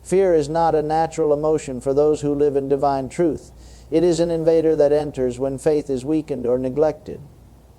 Fear is not a natural emotion for those who live in divine truth. It is an invader that enters when faith is weakened or neglected.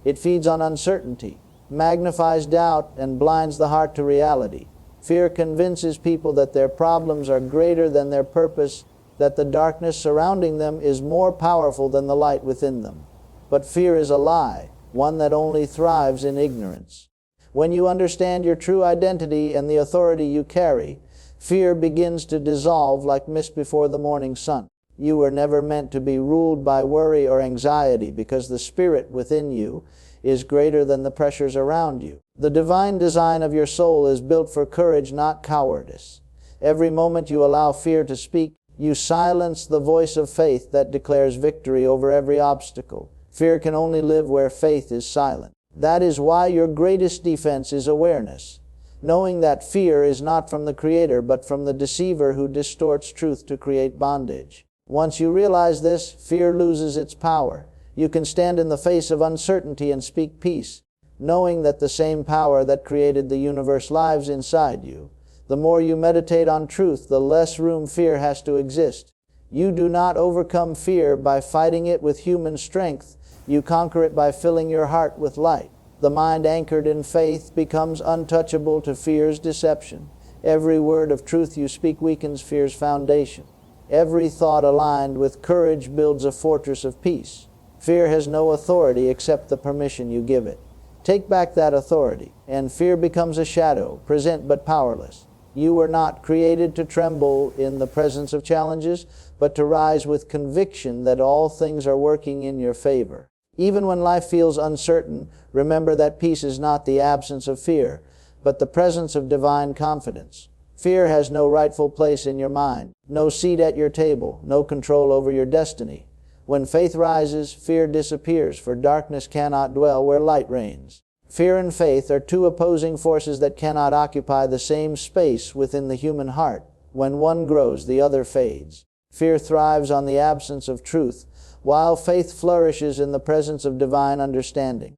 It feeds on uncertainty, magnifies doubt, and blinds the heart to reality. Fear convinces people that their problems are greater than their purpose, that the darkness surrounding them is more powerful than the light within them. But fear is a lie, one that only thrives in ignorance. When you understand your true identity and the authority you carry, fear begins to dissolve like mist before the morning sun. You were never meant to be ruled by worry or anxiety because the spirit within you is greater than the pressures around you. The divine design of your soul is built for courage, not cowardice. Every moment you allow fear to speak, you silence the voice of faith that declares victory over every obstacle. Fear can only live where faith is silent. That is why your greatest defense is awareness, knowing that fear is not from the Creator but from the deceiver who distorts truth to create bondage. Once you realize this, fear loses its power. You can stand in the face of uncertainty and speak peace, knowing that the same power that created the universe lives inside you. The more you meditate on truth, the less room fear has to exist. You do not overcome fear by fighting it with human strength. You conquer it by filling your heart with light. The mind anchored in faith becomes untouchable to fear's deception. Every word of truth you speak weakens fear's foundation. Every thought aligned with courage builds a fortress of peace. Fear has no authority except the permission you give it. Take back that authority, and fear becomes a shadow, present but powerless. You were not created to tremble in the presence of challenges, but to rise with conviction that all things are working in your favor. Even when life feels uncertain, remember that peace is not the absence of fear, but the presence of divine confidence. Fear has no rightful place in your mind, no seat at your table, no control over your destiny. When faith rises, fear disappears, for darkness cannot dwell where light reigns. Fear and faith are two opposing forces that cannot occupy the same space within the human heart. When one grows, the other fades. Fear thrives on the absence of truth, while faith flourishes in the presence of divine understanding.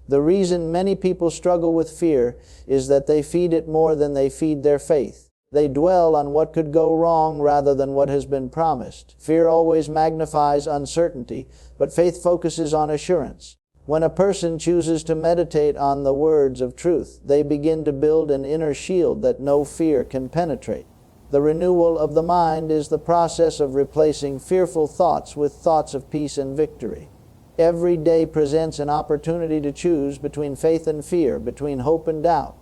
The reason many people struggle with fear is that they feed it more than they feed their faith. They dwell on what could go wrong rather than what has been promised. Fear always magnifies uncertainty, but faith focuses on assurance. When a person chooses to meditate on the words of truth, they begin to build an inner shield that no fear can penetrate. The renewal of the mind is the process of replacing fearful thoughts with thoughts of peace and victory. Every day presents an opportunity to choose between faith and fear, between hope and doubt.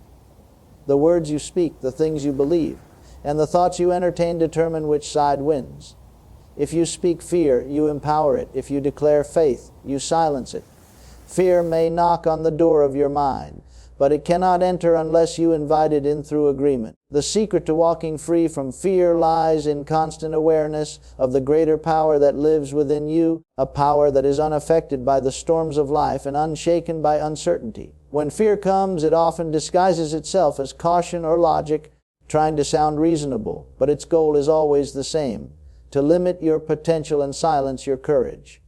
The words you speak, the things you believe, and the thoughts you entertain determine which side wins. If you speak fear, you empower it. If you declare faith, you silence it. Fear may knock on the door of your mind, but it cannot enter unless you invite it in through agreement. The secret to walking free from fear lies in constant awareness of the greater power that lives within you, a power that is unaffected by the storms of life and unshaken by uncertainty. When fear comes, it often disguises itself as caution or logic, trying to sound reasonable, but its goal is always the same: to limit your potential and silence your courage.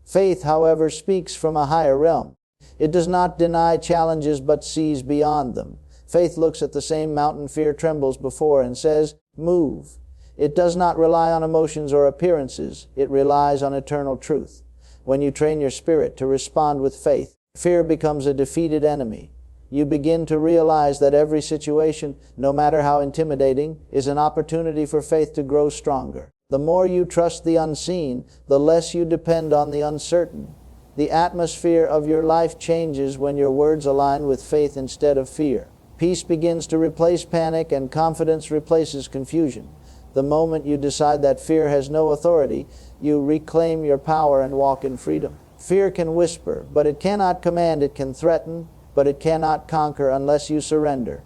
Faith, however, speaks from a higher realm. It does not deny challenges but sees beyond them. Faith looks at the same mountain fear trembles before and says, "Move." It does not rely on emotions or appearances. It relies on eternal truth. When you train your spirit to respond with faith, fear becomes a defeated enemy. You begin to realize that every situation, no matter how intimidating, is an opportunity for faith to grow stronger. The more you trust the unseen, the less you depend on the uncertain. The atmosphere of your life changes when your words align with faith instead of fear. Peace begins to replace panic and confidence replaces confusion. The moment you decide that fear has no authority, you reclaim your power and walk in freedom. Fear can whisper, but it cannot command. It can threaten, but it cannot conquer unless you surrender.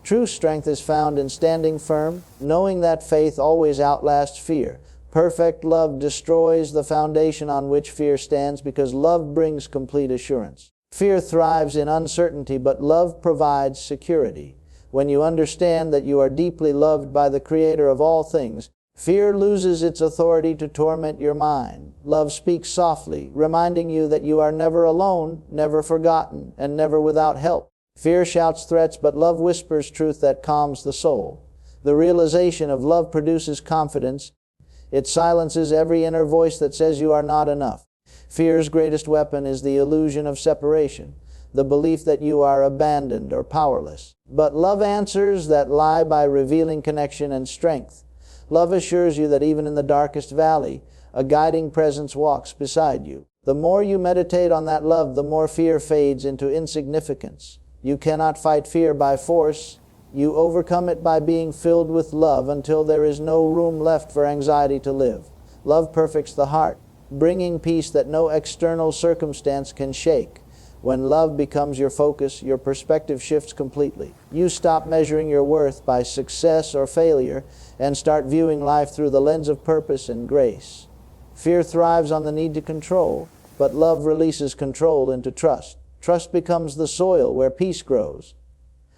True strength is found in standing firm, knowing that faith always outlasts fear. Perfect love destroys the foundation on which fear stands because love brings complete assurance. Fear thrives in uncertainty, but love provides security. When you understand that you are deeply loved by the Creator of all things, fear loses its authority to torment your mind. Love speaks softly, reminding you that you are never alone, never forgotten, and never without help. Fear shouts threats, but love whispers truth that calms the soul. The realization of love produces confidence. It silences every inner voice that says you are not enough. Fear's greatest weapon is the illusion of separation, the belief that you are abandoned or powerless. But love answers that lie by revealing connection and strength. Love assures you that even in the darkest valley, a guiding presence walks beside you. The more you meditate on that love, the more fear fades into insignificance. You cannot fight fear by force. You overcome it by being filled with love until there is no room left for anxiety to live. Love perfects the heart, bringing peace that no external circumstance can shake. When love becomes your focus, your perspective shifts completely. You stop measuring your worth by success or failure and start viewing life through the lens of purpose and grace. Fear thrives on the need to control, but love releases control into trust. Trust becomes the soil where peace grows.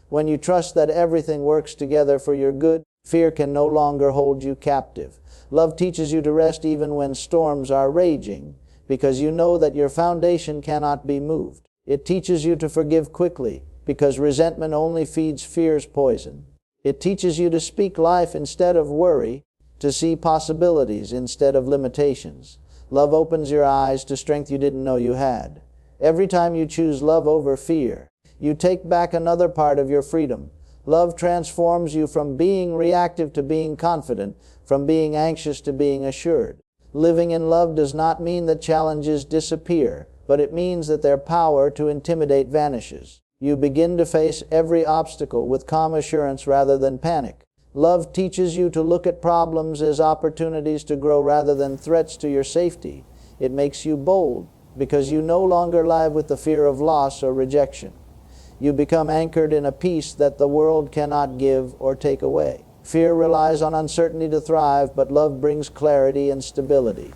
When you trust that everything works together for your good, fear can no longer hold you captive. Love teaches you to rest even when storms are raging, because you know that your foundation cannot be moved. It teaches you to forgive quickly, because resentment only feeds fear's poison. It teaches you to speak life instead of worry, to see possibilities instead of limitations. Love opens your eyes to strength you didn't know you had. Every time you choose love over fear, you take back another part of your freedom. Love transforms you from being reactive to being confident, from being anxious to being assured. Living in love does not mean that challenges disappear, but it means that their power to intimidate vanishes. You begin to face every obstacle with calm assurance rather than panic. Love teaches you to look at problems as opportunities to grow rather than threats to your safety. It makes you bold because you no longer live with the fear of loss or rejection. You become anchored in a peace that the world cannot give or take away. Fear relies on uncertainty to thrive, but love brings clarity and stability.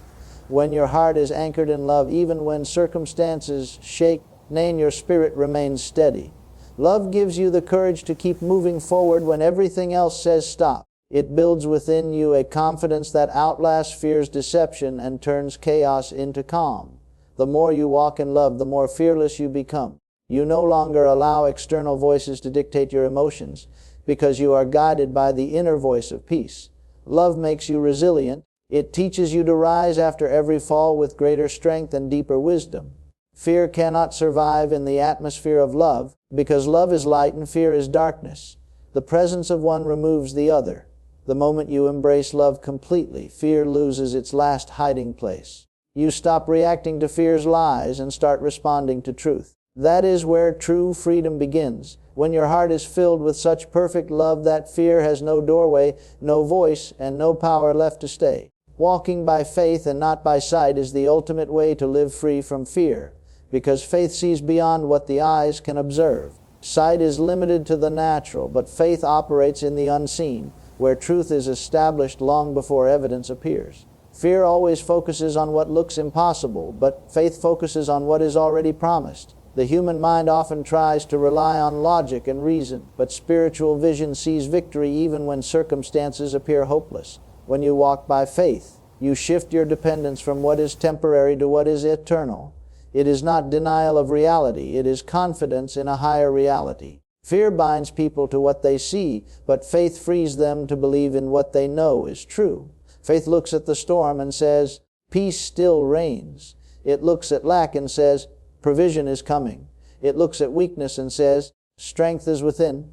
When your heart is anchored in love, even when circumstances shake, your spirit remains steady. Love gives you the courage to keep moving forward when everything else says stop. It builds within you a confidence that outlasts fear's deception and turns chaos into calm. The more you walk in love, the more fearless you become. You no longer allow external voices to dictate your emotions because you are guided by the inner voice of peace. Love makes you resilient. It teaches you to rise after every fall with greater strength and deeper wisdom. Fear cannot survive in the atmosphere of love because love is light and fear is darkness. The presence of one removes the other. The moment you embrace love completely, fear loses its last hiding place. You stop reacting to fear's lies and start responding to truth. That is where true freedom begins, when your heart is filled with such perfect love that fear has no doorway, no voice, and no power left to stay. Walking by faith and not by sight is the ultimate way to live free from fear, because faith sees beyond what the eyes can observe. Sight is limited to the natural, but faith operates in the unseen, where truth is established long before evidence appears. Fear always focuses on what looks impossible, but faith focuses on what is already promised. The human mind often tries to rely on logic and reason, but spiritual vision sees victory even when circumstances appear hopeless. When you walk by faith, you shift your dependence from what is temporary to what is eternal. It is not denial of reality, it is confidence in a higher reality. Fear binds people to what they see, but faith frees them to believe in what they know is true. Faith looks at the storm and says, peace still reigns. It looks at lack and says, provision is coming. It looks at weakness and says, strength is within.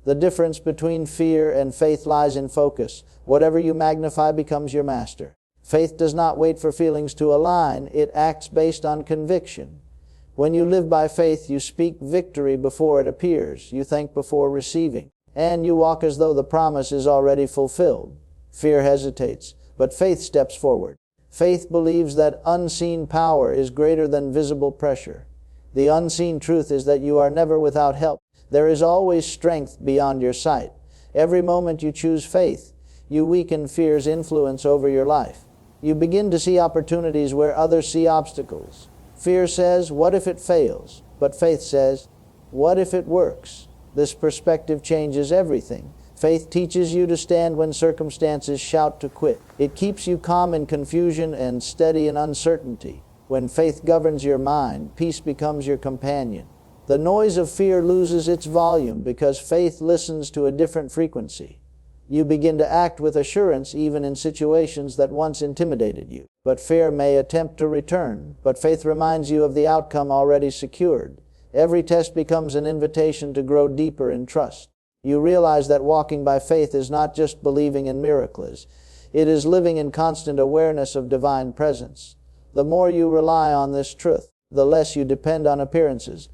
The difference between fear and faith lies in focus. Whatever you magnify becomes your master. Faith does not wait for feelings to align. It acts based on conviction. When you live by faith, you speak victory before it appears. You think before receiving. And you walk as though the promise is already fulfilled. Fear hesitates, but faith steps forward. Faith believes that unseen power is greater than visible pressure. The unseen truth is that you are never without help. There is always strength beyond your sight. Every moment you choose faith, you weaken fear's influence over your life. You begin to see opportunities where others see obstacles. Fear says, what if it fails? But faith says, what if it works? This perspective changes everything. Faith teaches you to stand when circumstances shout to quit. It keeps you calm in confusion and steady in uncertainty. When faith governs your mind, peace becomes your companion. The noise of fear loses its volume because faith listens to a different frequency. You begin to act with assurance even in situations that once intimidated you. But fear may attempt to return, but faith reminds you of the outcome already secured. Every test becomes an invitation to grow deeper in trust. You realize that walking by faith is not just believing in miracles. It is living in constant awareness of divine presence. The more you rely on this truth, the less you depend on appearances.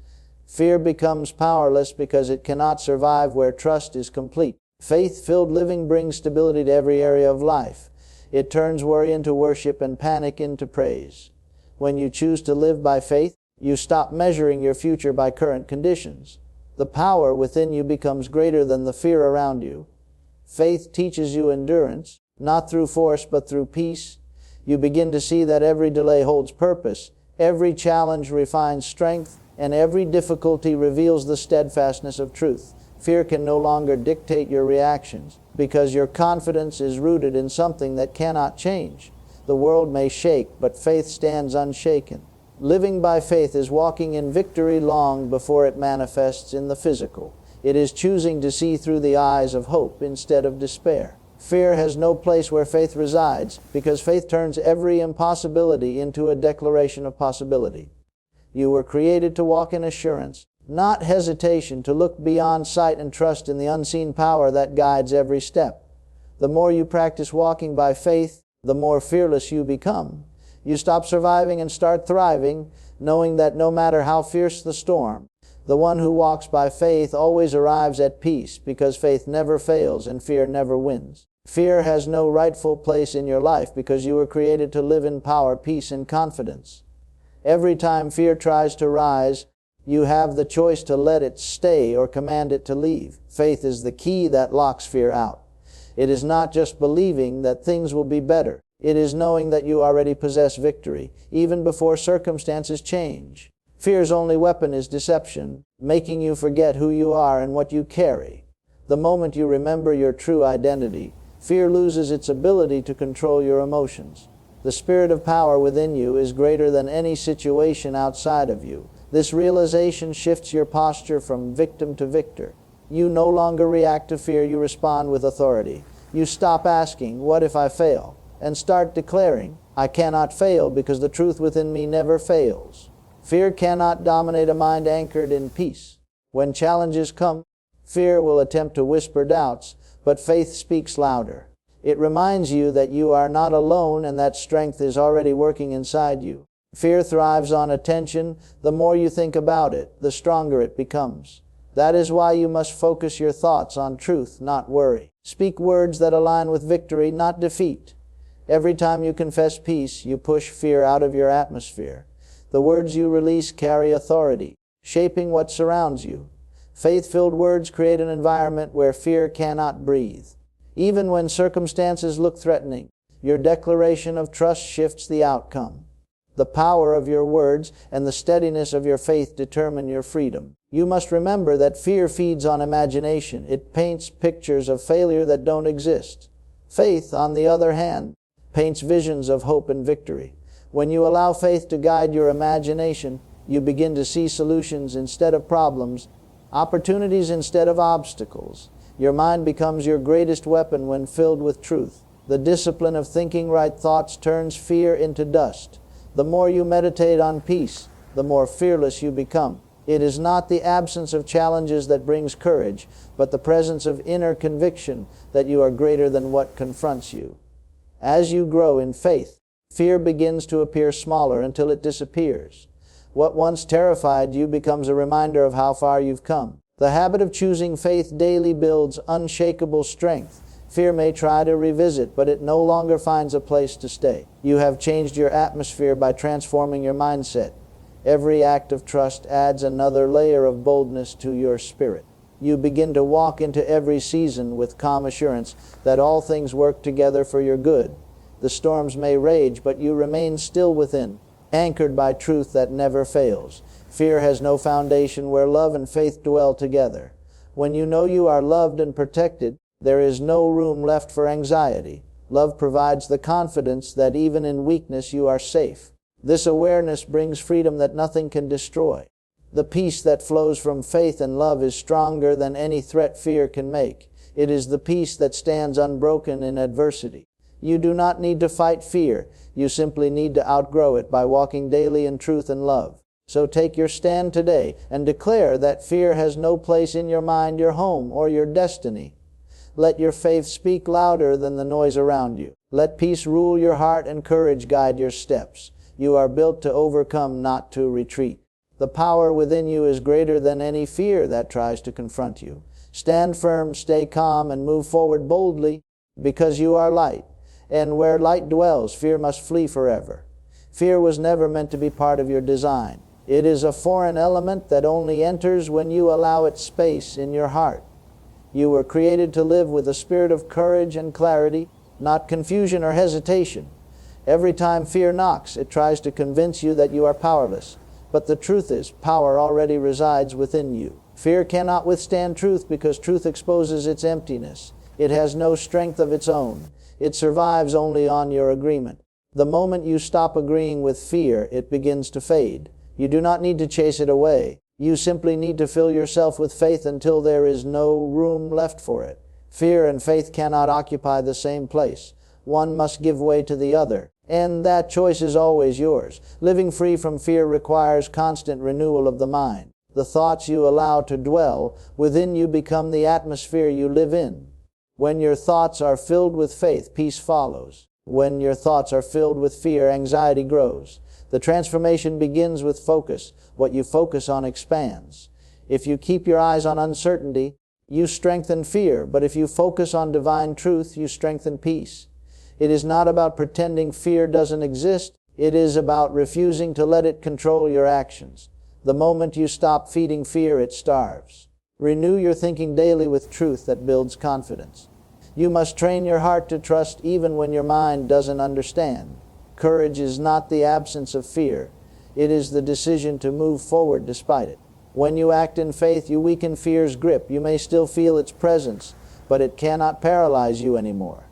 Fear becomes powerless because it cannot survive where trust is complete. Faith-filled living brings stability to every area of life. It turns worry into worship and panic into praise. When you choose to live by faith, you stop measuring your future by current conditions. The power within you becomes greater than the fear around you. Faith teaches you endurance, not through force but through peace. You begin to see that every delay holds purpose, every challenge refines strength, and every difficulty reveals the steadfastness of truth. Fear can no longer dictate your reactions, because your confidence is rooted in something that cannot change. The world may shake, but faith stands unshaken. Living by faith is walking in victory long before it manifests in the physical. It is choosing to see through the eyes of hope instead of despair. Fear has no place where faith resides, because faith turns every impossibility into a declaration of possibility. You were created to walk in assurance, not hesitation, to look beyond sight and trust in the unseen power that guides every step. The more you practice walking by faith, the more fearless you become. You stop surviving and start thriving, knowing that no matter how fierce the storm, the one who walks by faith always arrives at peace, because faith never fails and fear never wins. Fear has no rightful place in your life, because you were created to live in power, peace, and confidence. Every time fear tries to rise, you have the choice to let it stay or command it to leave. Faith is the key that locks fear out. It is not just believing that things will be better. It is knowing that you already possess victory, even before circumstances change. Fear's only weapon is deception, making you forget who you are and what you carry. The moment you remember your true identity, fear loses its ability to control your emotions. The spirit of power within you is greater than any situation outside of you. This realization shifts your posture from victim to victor. You no longer react to fear, you respond with authority. You stop asking, "What if I fail?" and start declaring, "I cannot fail because the truth within me never fails." Fear cannot dominate a mind anchored in peace. When challenges come, fear will attempt to whisper doubts, but faith speaks louder. It reminds you that you are not alone and that strength is already working inside you. Fear thrives on attention. The more you think about it, the stronger it becomes. That is why you must focus your thoughts on truth, not worry. Speak words that align with victory, not defeat. Every time you confess peace, you push fear out of your atmosphere. The words you release carry authority, shaping what surrounds you. Faith-filled words create an environment where fear cannot breathe. Even when circumstances look threatening, your declaration of trust shifts the outcome. The power of your words and the steadiness of your faith determine your freedom. You must remember that fear feeds on imagination. It paints pictures of failure that don't exist. Faith, on the other hand, paints visions of hope and victory. When you allow faith to guide your imagination, you begin to see solutions instead of problems, opportunities instead of obstacles. Your mind becomes your greatest weapon when filled with truth. The discipline of thinking right thoughts turns fear into dust. The more you meditate on peace, the more fearless you become. It is not the absence of challenges that brings courage, but the presence of inner conviction that you are greater than what confronts you. As you grow in faith, fear begins to appear smaller until it disappears. What once terrified you becomes a reminder of how far you've come. The habit of choosing faith daily builds unshakable strength. Fear may try to revisit, but it no longer finds a place to stay. You have changed your atmosphere by transforming your mindset. Every act of trust adds another layer of boldness to your spirit. You begin to walk into every season with calm assurance that all things work together for your good. The storms may rage, but you remain still within, anchored by truth that never fails. Fear has no foundation where love and faith dwell together. When you know you are loved and protected, there is no room left for anxiety. Love provides the confidence that even in weakness you are safe. This awareness brings freedom that nothing can destroy. The peace that flows from faith and love is stronger than any threat fear can make. It is the peace that stands unbroken in adversity. You do not need to fight fear. You simply need to outgrow it by walking daily in truth and love. So take your stand today and declare that fear has no place in your mind, your home, or your destiny. Let your faith speak louder than the noise around you. Let peace rule your heart and courage guide your steps. You are built to overcome, not to retreat. The power within you is greater than any fear that tries to confront you. Stand firm, stay calm, and move forward boldly, because you are light. And where light dwells, fear must flee forever. Fear was never meant to be part of your design. It is a foreign element that only enters when you allow it space in your heart. You were created to live with a spirit of courage and clarity, not confusion or hesitation. Every time fear knocks, it tries to convince you that you are powerless. But the truth is, power already resides within you. Fear cannot withstand truth because truth exposes its emptiness. It has no strength of its own. It survives only on your agreement. The moment you stop agreeing with fear, it begins to fade. You do not need to chase it away. You simply need to fill yourself with faith until there is no room left for it. Fear and faith cannot occupy the same place. One must give way to the other, and that choice is always yours. Living free from fear requires constant renewal of the mind. The thoughts you allow to dwell within you become the atmosphere you live in. When your thoughts are filled with faith, peace follows. When your thoughts are filled with fear, anxiety grows. The transformation begins with focus. What you focus on expands. If you keep your eyes on uncertainty, you strengthen fear. But if you focus on divine truth, you strengthen peace. It is not about pretending fear doesn't exist. It is about refusing to let it control your actions. The moment you stop feeding fear, it starves. Renew your thinking daily with truth that builds confidence. You must train your heart to trust even when your mind doesn't understand. Courage is not the absence of fear. It is the decision to move forward despite it. When you act in faith, you weaken fear's grip. You may still feel its presence, but it cannot paralyze you anymore.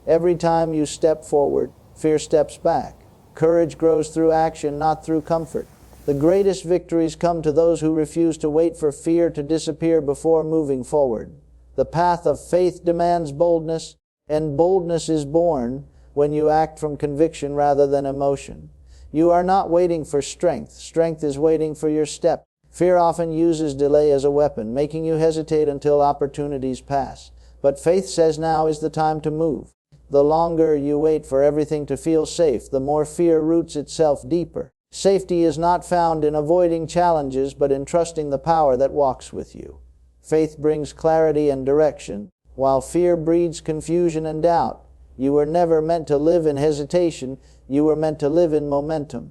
Every time you step forward, fear steps back. Courage grows through action, not through comfort. The greatest victories come to those who refuse to wait for fear to disappear before moving forward. The path of faith demands boldness, and boldness is born when you act from conviction rather than emotion. You are not waiting for strength. Strength is waiting for your step. Fear often uses delay as a weapon, making you hesitate until opportunities pass. But faith says now is the time to move. The longer you wait for everything to feel safe, the more fear roots itself deeper. Safety is not found in avoiding challenges, but in trusting the power that walks with you. Faith brings clarity and direction, while fear breeds confusion and doubt. You were never meant to live in hesitation. You were meant to live in momentum.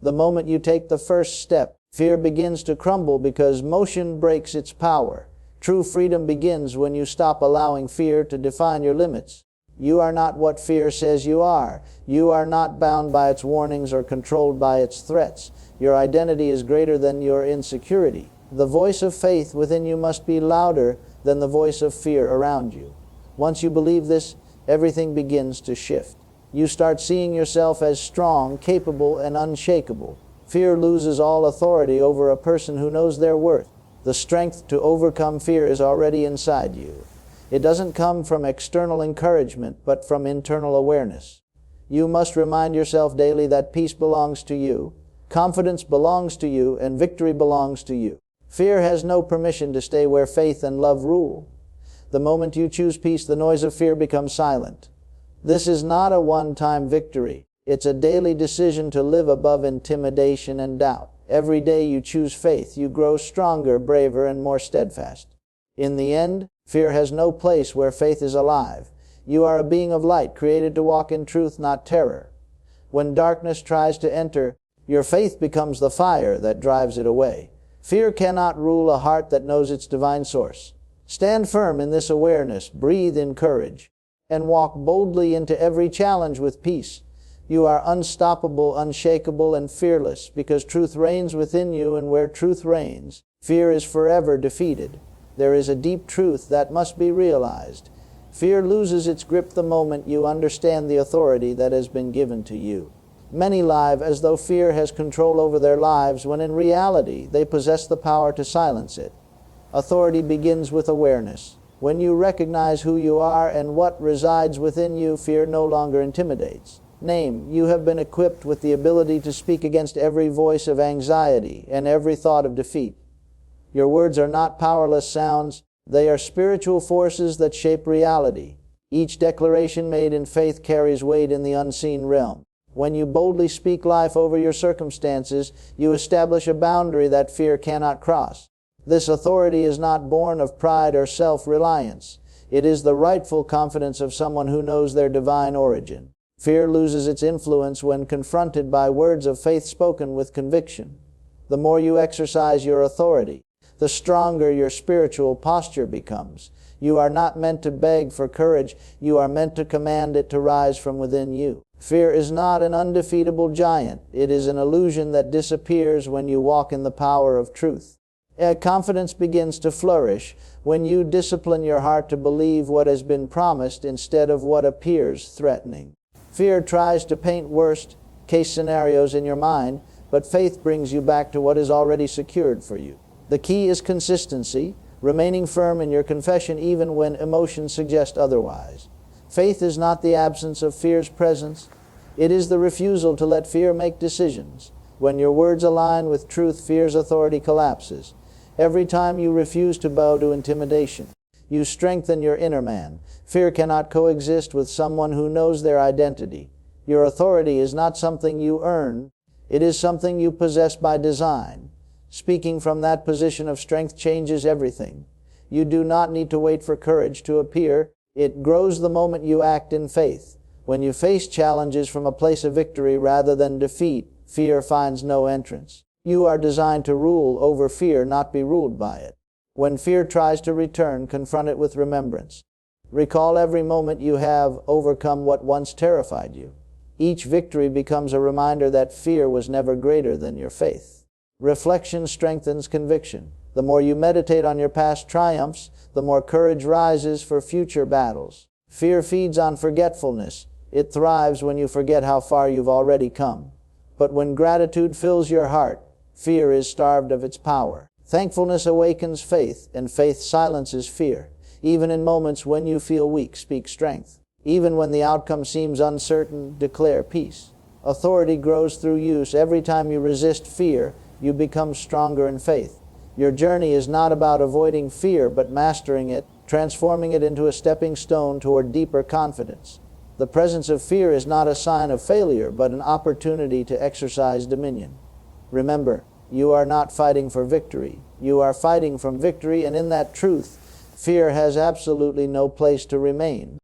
The moment you take the first step, fear begins to crumble because motion breaks its power. True freedom begins when you stop allowing fear to define your limits. You are not what fear says you are. You are not bound by its warnings or controlled by its threats. Your identity is greater than your insecurity. The voice of faith within you must be louder than the voice of fear around you. Once you believe this, everything begins to shift. You start seeing yourself as strong, capable, and unshakable. Fear loses all authority over a person who knows their worth. The strength to overcome fear is already inside you. It doesn't come from external encouragement, but from internal awareness. You must remind yourself daily that peace belongs to you, confidence belongs to you, and victory belongs to you. Fear has no permission to stay where faith and love rule. The moment you choose peace, the noise of fear becomes silent. This is not a one-time victory. It's a daily decision to live above intimidation and doubt. Every day you choose faith, you grow stronger, braver, and more steadfast. In the end, fear has no place where faith is alive. You are a being of light, created to walk in truth, not terror. When darkness tries to enter, your faith becomes the fire that drives it away. Fear cannot rule a heart that knows its divine source. Stand firm in this awareness, breathe in courage, and walk boldly into every challenge with peace. You are unstoppable, unshakable, and fearless because truth reigns within you, and where truth reigns, fear is forever defeated. There is a deep truth that must be realized. Fear loses its grip the moment you understand the authority that has been given to you. Many live as though fear has control over their lives, when in reality they possess the power to silence it. Authority begins with awareness. When you recognize who you are and what resides within you, fear no longer intimidates. Name, you have been equipped with the ability to speak against every voice of anxiety and every thought of defeat. Your words are not powerless sounds, they are spiritual forces that shape reality. Each declaration made in faith carries weight in the unseen realm. When you boldly speak life over your circumstances, you establish a boundary that fear cannot cross. This authority is not born of pride or self-reliance. It is the rightful confidence of someone who knows their divine origin. Fear loses its influence when confronted by words of faith spoken with conviction. The more you exercise your authority, the stronger your spiritual posture becomes. You are not meant to beg for courage, you are meant to command it to rise from within you. Fear is not an undefeatable giant. It is an illusion that disappears when you walk in the power of truth. Confidence begins to flourish when you discipline your heart to believe what has been promised instead of what appears threatening. Fear tries to paint worst-case scenarios in your mind, but faith brings you back to what is already secured for you. The key is consistency, remaining firm in your confession even when emotions suggest otherwise. Faith is not the absence of fear's presence. It is the refusal to let fear make decisions. When your words align with truth, fear's authority collapses. Every time you refuse to bow to intimidation, you strengthen your inner man. Fear cannot coexist with someone who knows their identity. Your authority is not something you earn. It is something you possess by design. Speaking from that position of strength changes everything. You do not need to wait for courage to appear. It grows the moment you act in faith. When you face challenges from a place of victory rather than defeat, fear finds no entrance. You are designed to rule over fear, not be ruled by it. When fear tries to return, confront it with remembrance. Recall every moment you have overcome what once terrified you. Each victory becomes a reminder that fear was never greater than your faith. Reflection strengthens conviction. The more you meditate on your past triumphs, the more courage rises for future battles. Fear feeds on forgetfulness. It thrives when you forget how far you've already come. But when gratitude fills your heart, fear is starved of its power. Thankfulness awakens faith, and faith silences fear. Even in moments when you feel weak, speak strength. Even when the outcome seems uncertain, declare peace. Authority grows through use. Every time you resist fear, you become stronger in faith. Your journey is not about avoiding fear, but mastering it, transforming it into a stepping stone toward deeper confidence. The presence of fear is not a sign of failure, but an opportunity to exercise dominion. Remember, you are not fighting for victory. You are fighting from victory, and in that truth, fear has absolutely no place to remain.